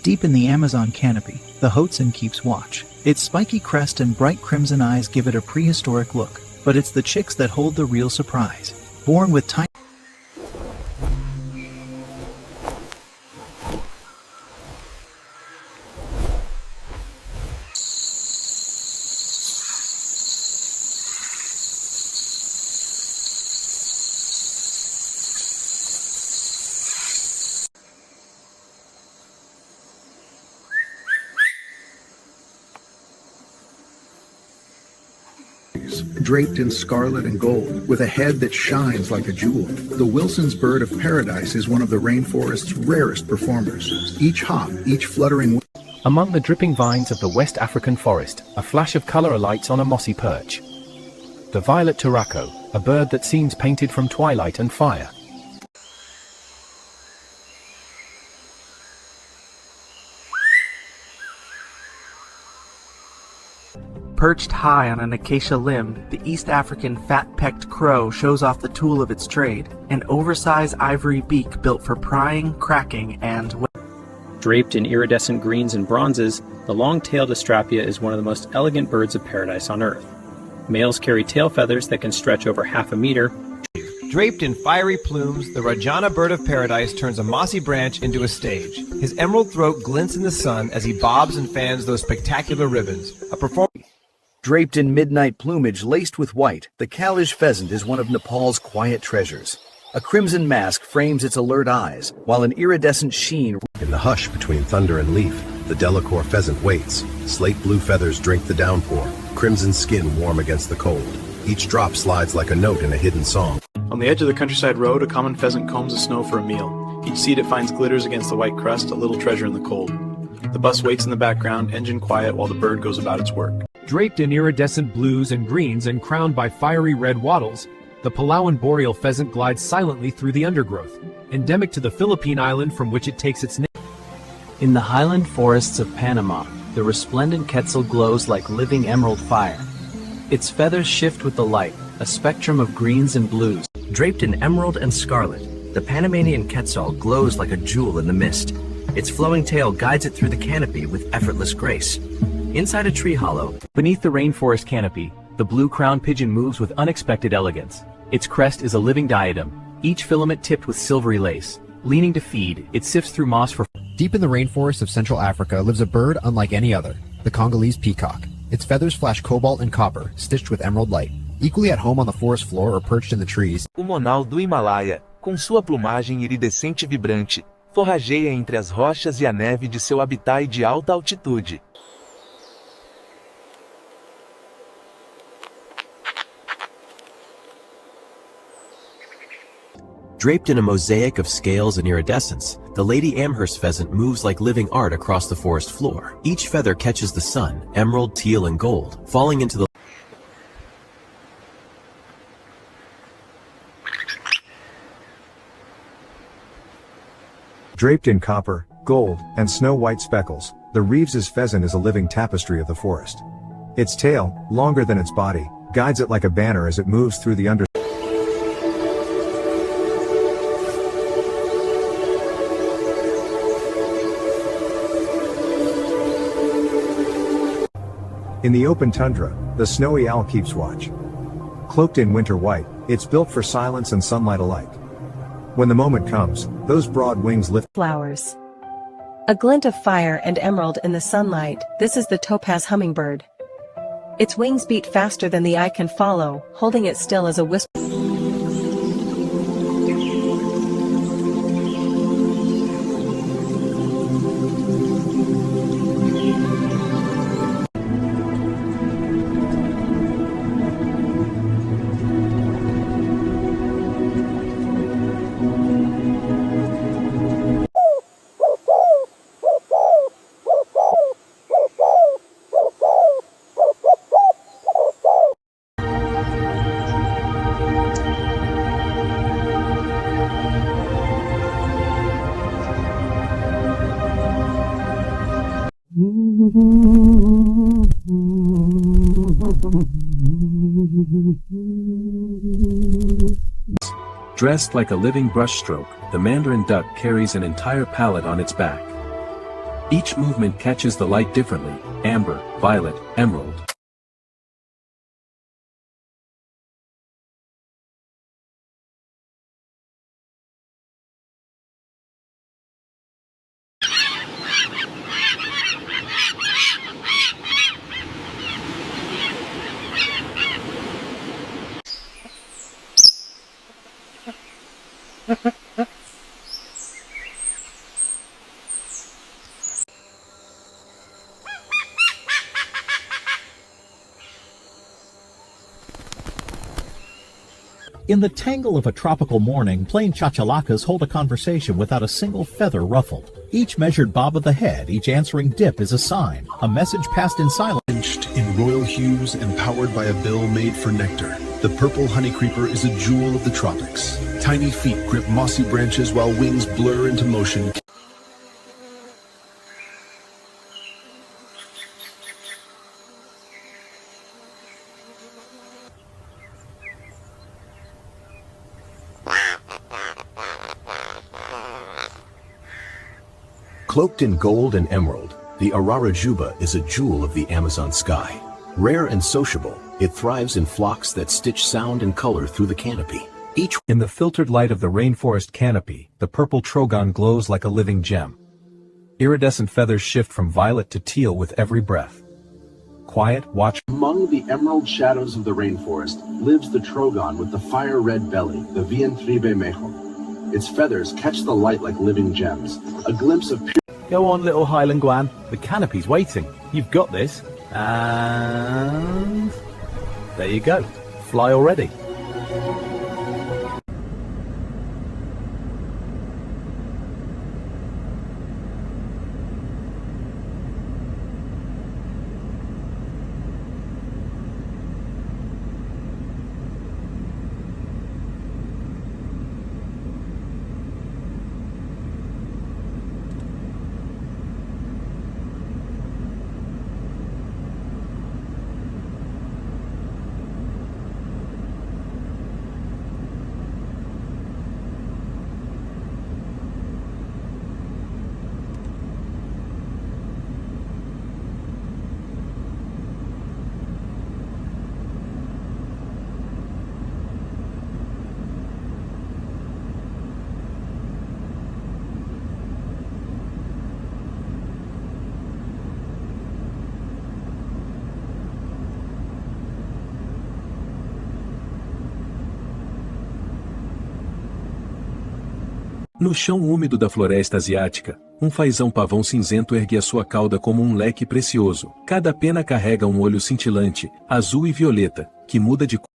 Deep in the Amazon canopy, the Hoatzin keeps watch. Its spiky crest and bright crimson eyes give it a prehistoric look, but it's the chicks that hold the real surprise. Born with tiny draped in scarlet and gold, with a head that shines like a jewel. The Wilson's bird of paradise is one of the rainforest's rarest performers. Each hop, each fluttering... Among the dripping vines of the West African forest, a flash of color alights on a mossy perch. The violet turaco, a bird that seems painted from twilight and fire. Perched high on an acacia limb, the East African fat-pecked crow shows off the tool of its trade, an oversized ivory beak built for prying, cracking, and... Draped in iridescent greens and bronzes, the long-tailed Astrapia is one of the most elegant birds of paradise on Earth. Males carry tail feathers that can stretch over half a meter. Draped in fiery plumes, the Rajana bird of paradise turns a mossy branch into a stage. His emerald throat glints in the sun as he bobs and fans those spectacular ribbons. A performance. Draped in midnight plumage laced with white, the Kalish pheasant is one of Nepal's quiet treasures. A crimson mask frames its alert eyes, while an iridescent sheen... In the hush between thunder and leaf, the Delacour pheasant waits. Slate blue feathers drink the downpour, crimson skin warm against the cold. Each drop slides like a note in a hidden song. On the edge of the countryside road, a common pheasant combs the snow for a meal. Each seed it finds glitters against the white crust, a little treasure in the cold. The bus waits in the background, engine quiet, while the bird goes about its work. Draped in iridescent blues and greens and crowned by fiery red wattles, the Palawan boreal pheasant glides silently through the undergrowth, endemic to the Philippine island from which it takes its name. In the highland forests of Panama, the resplendent quetzal glows like living emerald fire. Its feathers shift with the light, a spectrum of greens and blues. Draped in emerald and scarlet, the Panamanian quetzal glows like a jewel in the mist. Its flowing tail guides it through the canopy with effortless grace. Inside a tree hollow, Beneath the rainforest canopy, the blue-crowned pigeon moves with unexpected elegance. Its crest is a living diadem, each filament tipped with silvery lace. Leaning to feed, it sifts through moss for... Deep in the rainforest of Central Africa lives a bird unlike any other, the Congolese peacock. Its feathers flash cobalt and copper, stitched with emerald light. Equally at home on the forest floor or perched in the trees. O monal do Himalaia, com sua plumagem iridescente e vibrante, forrageia entre as rochas e a neve de seu habitat de alta altitude. draped in a mosaic of scales and iridescence, the Lady Amherst pheasant moves like living art across the forest floor. Each feather catches the sun, emerald, teal, and gold, falling into the Draped in copper, gold, and snow-white speckles, the Reeves's pheasant is a living tapestry of the forest. Its tail, longer than its body, guides it like a banner as it moves through the under. In the open tundra, the snowy owl keeps watch. Cloaked in winter white, it's built for silence and sunlight alike. When the moment comes, those broad wings lift. Flowers. A glint of fire and emerald in the sunlight, this is the topaz hummingbird. Its wings beat faster than the eye can follow, holding it still as a whisper. Dressed like a living brushstroke, the mandarin duck carries an entire palette on its back. Each movement catches the light differently: amber, violet, emerald. In the tangle of a tropical morning, plain chachalacas hold a conversation without a single feather ruffled. Each measured bob of the head, each answering dip is a sign, a message passed in silence. In royal hues and powered by a bill made for nectar, the purple honeycreeper is a jewel of the tropics. Tiny feet grip mossy branches while wings blur into motion. Cloaked in gold and emerald, the Ararajuba is a jewel of the Amazon sky. Rare and sociable, it thrives in flocks that stitch sound and color through the canopy. In the filtered light of the rainforest canopy, the purple trogon glows like a living gem. Iridescent feathers shift from violet to teal with every breath. Quiet, watch. Among the emerald shadows of the rainforest lives the trogon with the fire-red belly, the Vientribemejo. Its feathers catch the light like living gems, a glimpse of pure... Go on, little Highland Guan. The canopy's waiting. You've got this. And... there you go. Fly already. No chão úmido da floresta asiática, um fazão pavão cinzento ergue a sua cauda como um leque precioso. Cada pena carrega um olho cintilante, azul e violeta, que muda de cor.